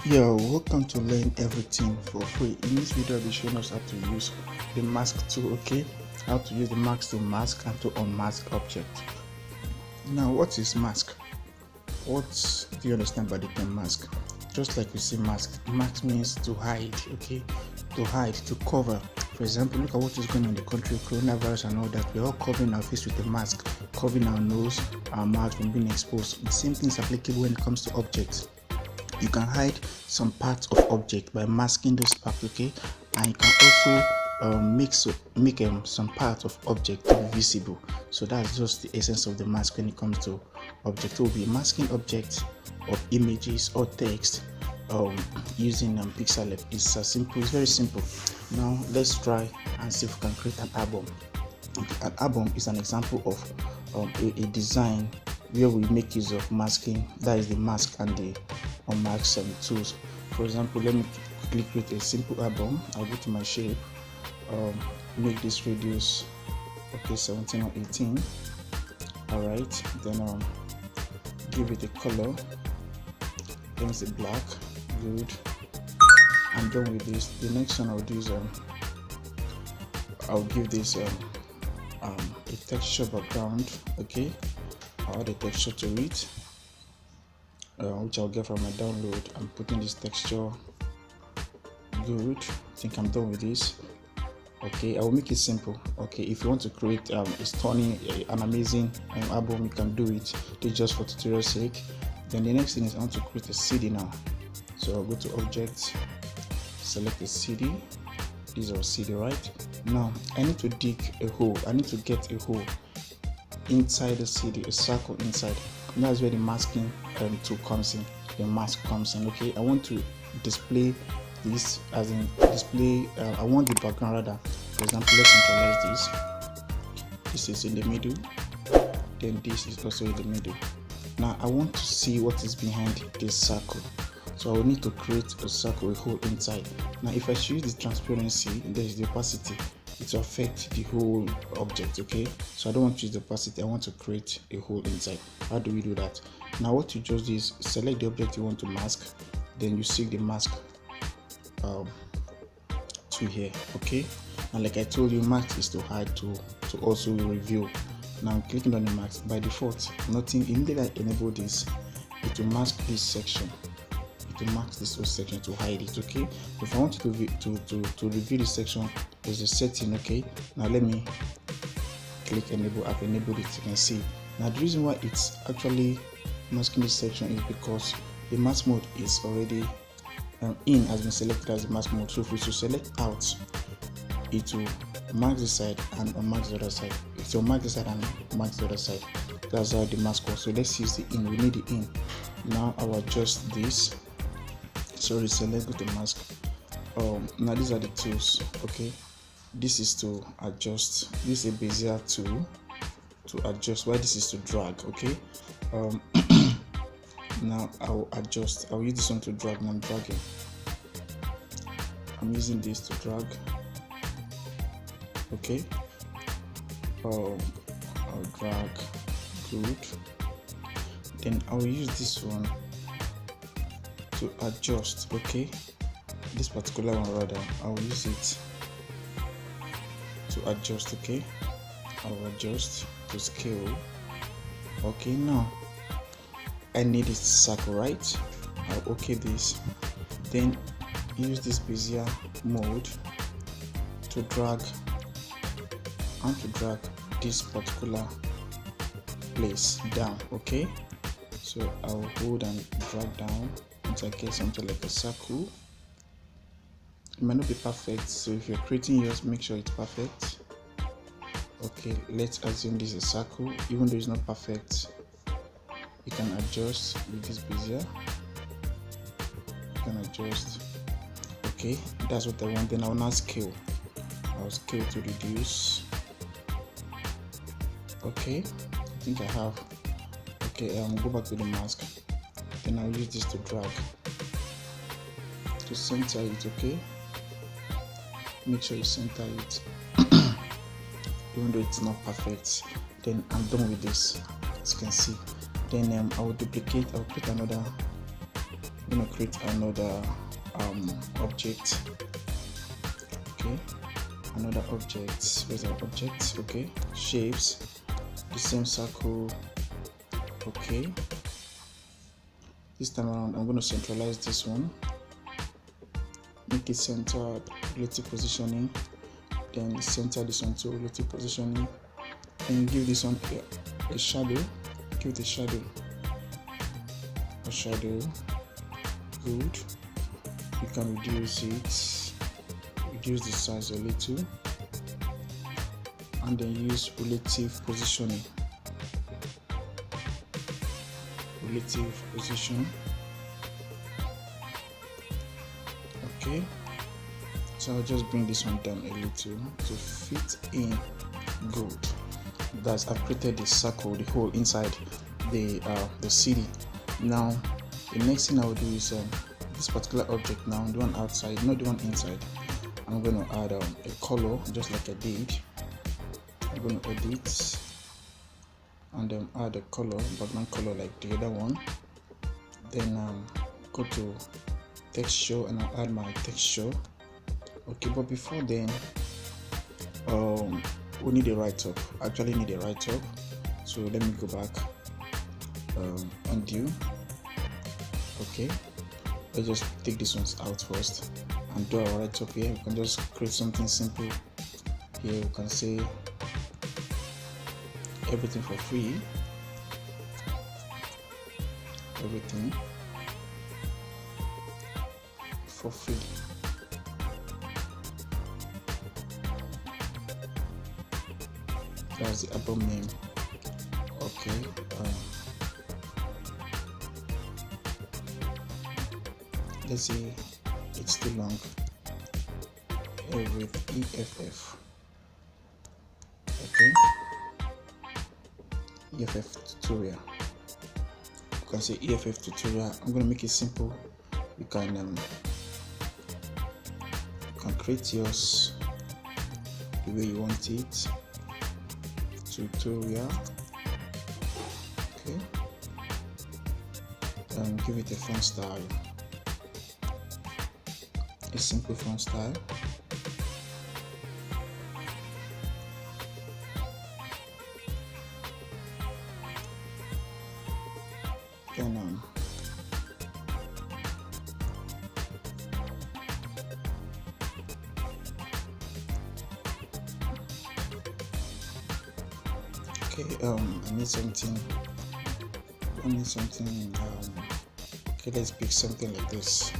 Yo, welcome to Learn Everything for Free. In this video, I'll be showing us how to use the mask tool, okay? How to use the mask to mask and to unmask objects. Now, what is mask? What do you understand by the term mask? Just like we see mask means to hide, okay? To hide, to cover. For example, look at what is going on in the country, coronavirus and all that. We're all covering our face with a mask, covering our nose, our mouth from being exposed. The same thing is applicable when it comes to objects. You can hide some parts of object by masking those parts, okay? And you can also make some parts of object to be visible. So that's just the essence of the mask when it comes to object. We'll be masking objects of images or text using Pixellab. It's simple. It's very simple. Now let's try and see if we can create an album. An album is an example of a design where we make use of masking. That is the mask and the unmask tools. For example, let me quickly create a simple album. I'll go to my shape, make this radius 17 or 18. All right, then give it a color. Then it's a black. Good. I'm done with this. The next one I'll do is I'll give this a texture background. Okay, I'll add a texture to it, which I'll get from my download. I'm putting this texture. Good. I think I'm done with this. Okay, I will make it simple. Okay, if you want to create a stunning, an amazing album, you can do it. This just for tutorial sake. Then the next thing is I want to create a CD now. So I'll go to Object, select a CD. This is our CD, right? Now I need to dig a hole. I need to get a hole inside the CD, a circle inside. And that's where the masking tool comes in. The mask comes in. Okay, I want to display this as in display. I want the background rather. For example, let's centralize this. This is in the middle. Then this is also in the middle. Now I want to see what is behind this circle. So I will need to create a circle, a hole inside. Now if I choose the transparency, there is the opacity. It will affect the whole object, okay? So I don't want to use the opacity, I want to create a hole inside. How do we do that? Now what you just do is select the object you want to mask, then you seek the mask to here, okay? And like I told you, mask is to hide, to also reveal. Now I'm clicking on the mask. By default, nothing. Immediately I enable this, it will mask this section. To mask this whole section, to hide it, okay? If I want to review this section, there's a setting, okay? Now let me click enable. I've enabled it. You can see now the reason why it's actually masking this section is because the mask mode is already in, has been selected as the mask mode. So if we select out, it will mark this side and unmask the other side. It will mark this side and mark the other side. That's how the mask works. So let's use the in. We need the in. Now I will adjust this. Sorry, select, go to mask. Now these are the tools, okay? This is to adjust. This is a Bezier tool to adjust. Why this is to drag, okay? Now I will adjust. I will use this one to drag. Now I'm dragging. I'm using this to drag. Okay. I'll drag. Good. Then I will use this one to adjust, okay? This particular one rather, I will use it to adjust, okay? I will adjust to scale. Okay, now I need this circle, right? I'll okay this. Then use this Bezier mode to drag and to drag this particular place down, okay? So I'll hold and drag down until I get something like a circle. It might not be perfect, so if you're creating yours, make sure it's perfect. Okay, let's assume this is a circle. Even though it's not perfect, you can adjust with this Bezier. You can adjust. Okay, that's what I want. Then I'll now scale. I'll scale to reduce. Okay, I think I have. Okay, go back to the mask. Then I'll use this to drag to center it, okay? Make sure you center it. Even though it's not perfect, then I'm done with this, as you can see. Then I will duplicate. I'll create another I'm going to create another object. Okay, another object. Where's our object? Okay, shapes, the same circle. Okay, this time around I'm going to centralize this one, make it centered, relative positioning, then center this one to relative positioning, and give this one a shadow. Give it a shadow. Good. You can reduce it, reduce the size a little, and then use relative positioning. Relative position. Okay, so I'll just bring this one down a little to fit in. Good. That's I've created the circle, the hole inside the city. Now the next thing I will do is this particular object now, the one outside, not the one inside. I'm going to add a color just like I did. I'm going to edit and then add a color, background color like the other one. Then go to texture and I'll add my texture. Okay, but before then we need a write-up. Actually need a write-up, so let me go back, undo. Okay, let's just take these ones out first and do our write-up here. We can just create something simple here. We can say everything for free, everything for free. That's the album name. Okay, let's see, it's too long. With EFF. Okay, EFF tutorial. You can say EFF tutorial. I'm going to make it simple. You can create yours the way you want it. Tutorial. Okay, give it a font style, a simple font style. Then I need something. Okay, let's pick something like this.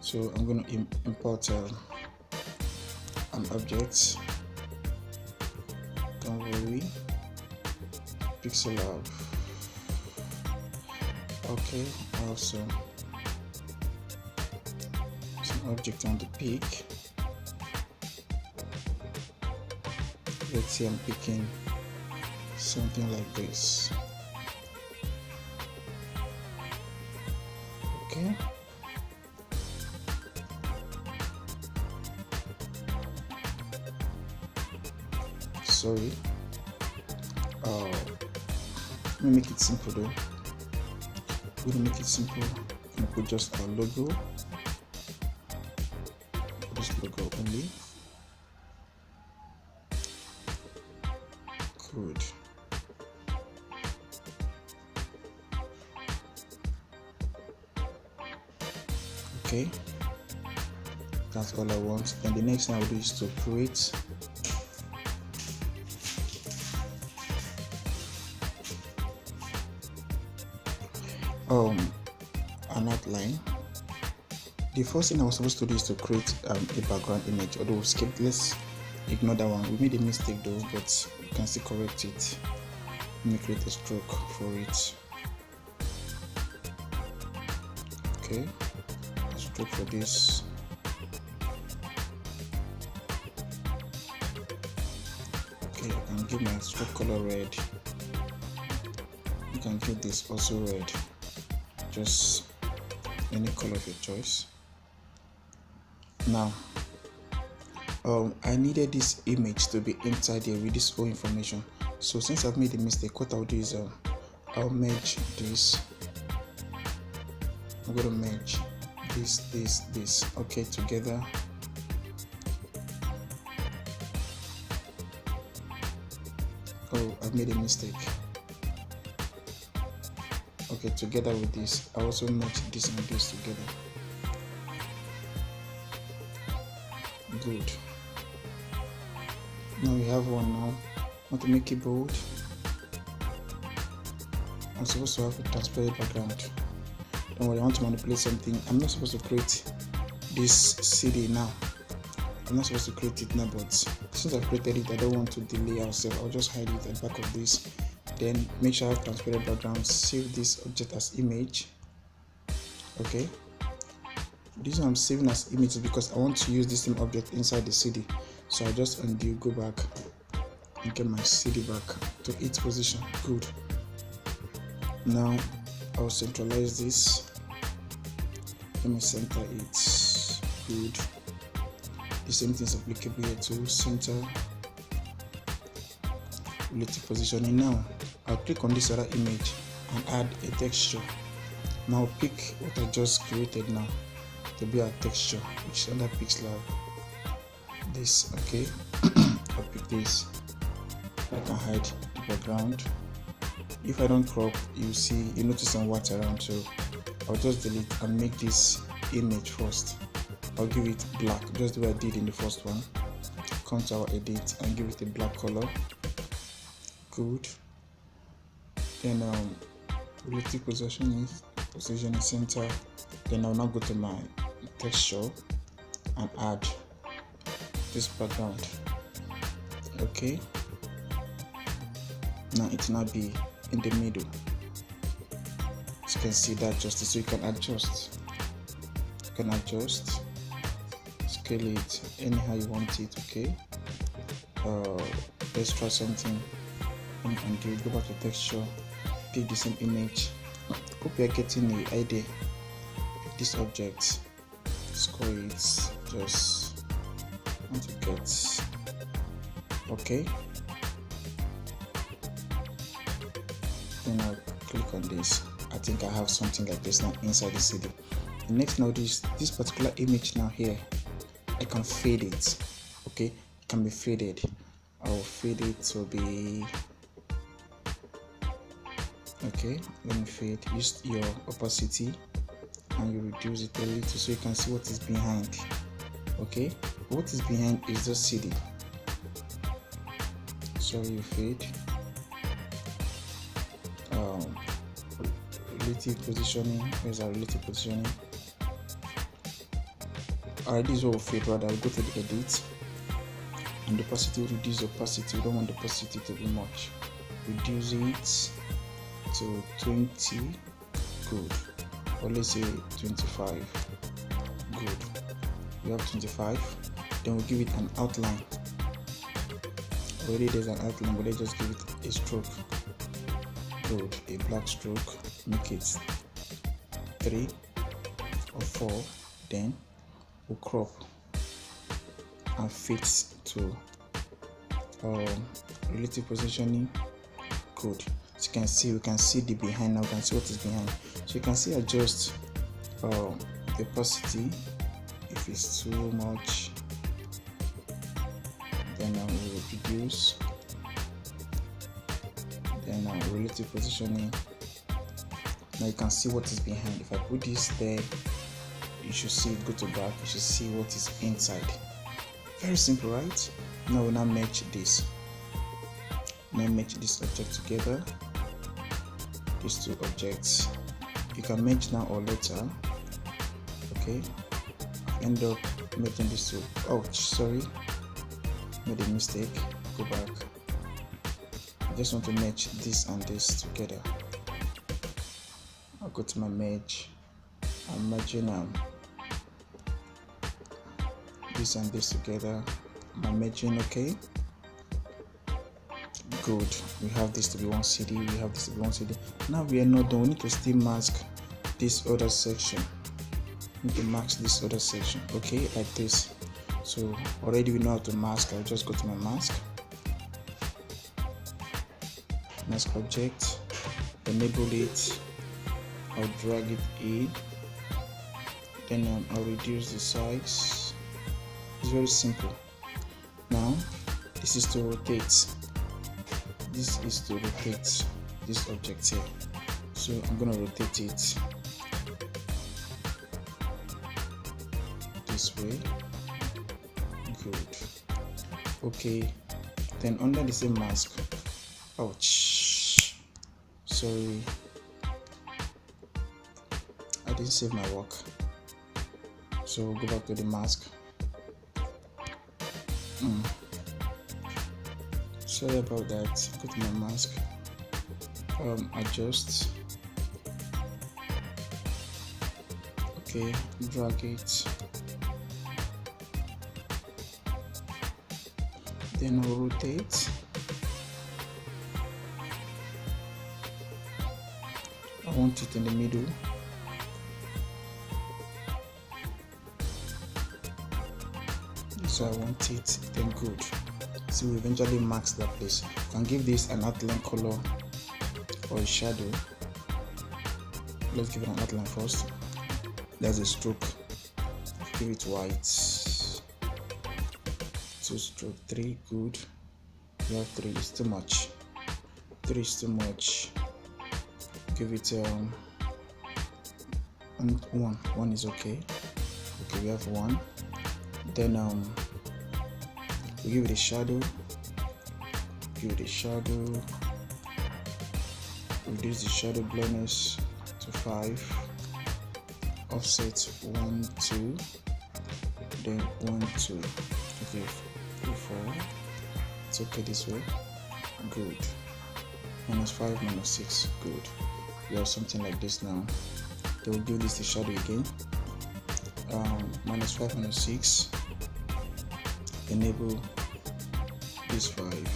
So I'm going to import an object. Don't worry, Pixellab. Okay, also object on the pick. Let's see, I'm picking something like this. Okay, sorry, let me make it simple though. We're gonna make it simple and put just our logo. Logo only. Good. Okay, that's all I want. And the next thing I will do is to create an outline. The first thing I was supposed to do is to create a background image, although let's ignore that one. We made a mistake though, but you can still correct it. Let me create a stroke for it. Okay, a stroke for this. Okay, I can give my stroke color red. You can give this also red, just any color of your choice. Now I needed this image to be inside here with this whole information. So since I've made a mistake, what I'll do is I'll merge this. I'm going to merge this okay together. Oh, I've made a mistake. Okay, together with this, I also merge this and this together. Good. Now we have one now. I want to make it bold. I'm supposed to have a transparent background. Don't worry, I want to manipulate something. I'm not supposed to create this CD now. I'm not supposed to create it now, but since I've created it, I don't want to delay ourselves. I'll just hide it at the back of this. Then make sure I have transparent background. Save this object as image. Okay. This one I'm saving as image because I want to use this same object inside the CD. So I just undo, go back, and get my CD back to its position. Good. Now I'll centralize this. Let me center it. Good. The same thing is applicable here to center, relative positioning. Now I'll click on this other image and add a texture. Now pick what I just created now to be our texture, which is under Pixellab. This, okay. I'll pick this. I can hide the background. If I don't crop, you notice some white around, so I'll just delete and make this image first. I'll give it black, just the way I did in the first one. Come to our edit and give it a black color. Good. Then relative positioning center. Then I'll now go to my texture and add this background. Okay. Now it will now be in the middle. As you can see that justice, so you can adjust. You can adjust, scale it anyhow you want it. Okay. Let's try something. And do go back to texture, pick the same image. Hope you are getting the idea. Pick this object, score it, just want to get okay. Then I'll click on this. I think I have something like this now inside the CD. The next now this particular image now here, I can fade it. Okay, it can be faded. I'll fade it to be okay. Let me fade. Use your opacity and you reduce it a little so you can see what is behind. Okay, what is behind is the CD. So you fade. Relative positioning. Where's our relative positioning? Alright, this is what will fade. Rather, I'll go to the edit and the opacity. Reduce opacity. We don't want the opacity to be much. Reduce it to 20. Good. Or let's say 25. Good. We have 25. Then we'll give it an outline. Already there's an outline, but let's just give it a stroke. Good. A black stroke. Make it 3 or 4. Then we'll crop and fit to relative positioning. Good. As you can see, we can see the behind now. We can see what is behind. So you can see adjust the opacity if it's too much. Then we will reduce. Then relative positioning. Now you can see what is behind. If I put this there, you should see it go to back. You should see what is inside. Very simple, right? Now we'll now merge this. Now merge this object together. These two objects. You can merge now or later. Okay. End up merging these two. Oh, sorry. Made a mistake. Go back. I just want to merge this and this together. I'll go to my merge. I'm merging this and this together. I'm merging. Okay. Good. We have this to be one CD. We have this to be one CD. Now we are not done. We need to still mask this other section. We need to mask this other section. Okay, like this. So already we know how to mask. I'll just go to my mask object, enable it, I'll drag it in, then I'll reduce the size. It's very simple. Now this is to rotate. This is to rotate this object here. So I'm gonna rotate it this way. Good. Okay. Then under the same mask. Ouch. Sorry. I didn't save my work. So go back to the mask. Sorry about that. Go to my mask. Adjust. Okay, drag it. Then I'll rotate. I want it in the middle. So I want it, then good. So we eventually mask that place. You can give this an outline color or a shadow. Let's give it an outline first. There's a stroke. Give it white. 2 stroke, 3, good. You have 3, it's too much. 3 is too much. Give it 1. 1 is okay. Okay, we have 1. Then we give it a shadow. Give it a shadow. Reduce the shadow blurriness to 5. Offset 1, 2. Then 1, 2. Okay, 3, 4. It's okay this way. Good. -5, -6. Good. We have something like this now. Then we'll give this the shadow again. -5, -6. Enable this 5.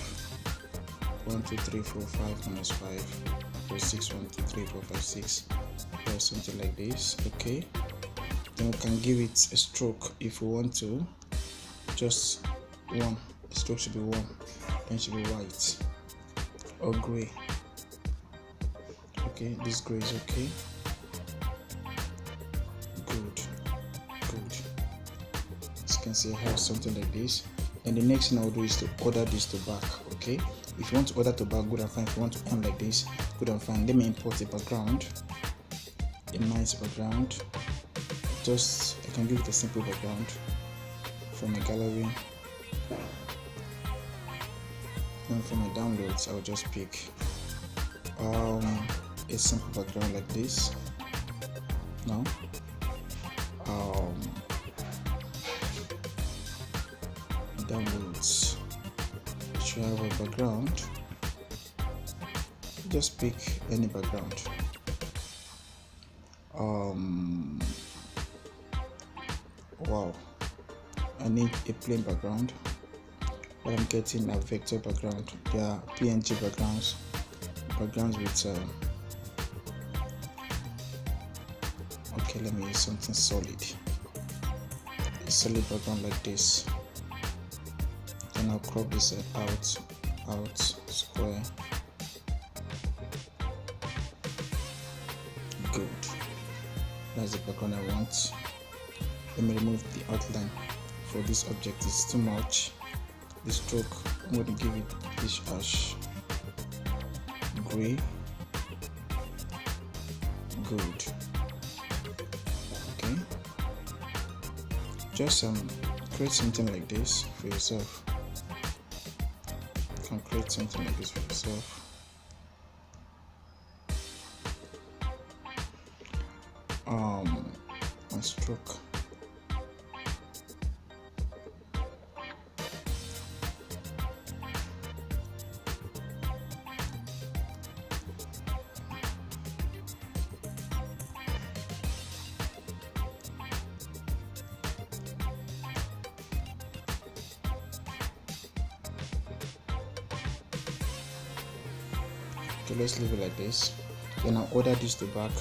1, 2, 3, 4, 5, -5. 6, 1, 2, 3, 4, 5, 6. Or something like this. Okay. Then we can give it a stroke if we want to. Just 1. The stroke should be 1. Then it should be white or gray. Okay, this gray is okay. Good. As you can see, I have something like this. And the next thing I'll do is to order this to back. Okay, if you want to order to back, good and fine. If you want to on like this, good and fine. Let me import a background, a nice background. I can give it a simple background from my gallery. And from my downloads, I'll just pick a simple background like this. Now downloads should have a background. Just pick any background. Wow, I need a plain background, but I'm getting a vector background. There are PNG backgrounds with okay, let me use something solid, a solid background like this. Then I'll crop this out square. Good. That's the background I want. Let me remove the outline for this object. It's too much. The stroke, I'm going to give it this ash gray. Good. Okay. Just create something like this for yourself. You can create something like this for yourself. My stroke. Okay, let's leave it like this. Then I'll order this to back.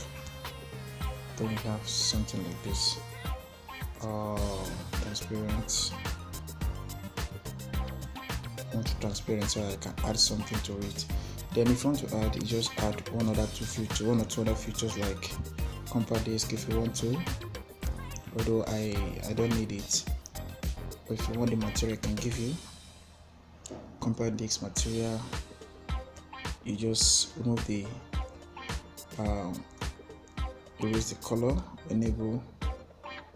Then we have something like this. Transparent. want to transparent so I can add something to it. Then if you want to add, you just add one or two other features like compact disc if you want to, although I don't need it. But if you want the material I can give you compact disc material, you just remove the erase the color, enable,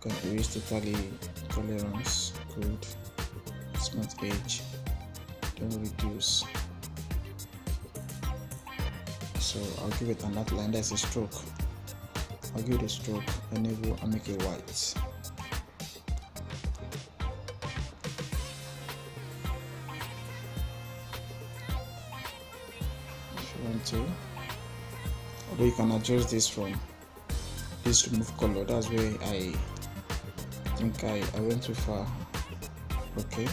can erase totally tolerance, good, smooth edge, don't reduce. So I'll give it an outline, that's a stroke. I'll give it a stroke, enable, and make it white. If you want to, although you can adjust this from this remove color, that's where I think I went too far. Okay,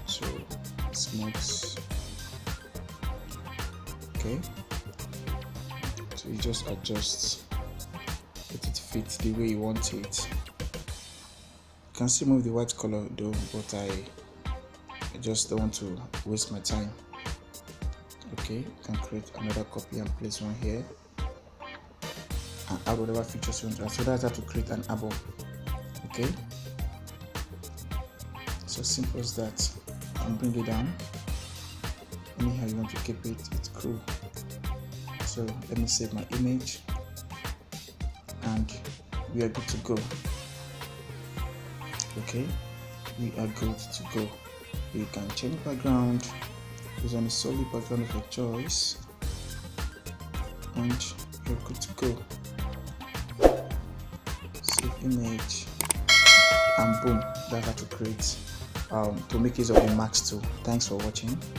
so smooth. Okay, so you just adjust, let it fit the way you want it. You can still move the white color though, but I just don't want to waste my time. Okay, you can create another copy and place one here and add whatever features you want to add. So that's how to create an album. Okay, so simple as that. And bring it down anyhow you want to keep it, it's cool. So let me save my image and we are good to go. Okay, we are good to go. You can change background, use any solid background of your choice, and you're good to go. Save image, and boom, that's how to create to make use of the Max tool. Thanks for watching.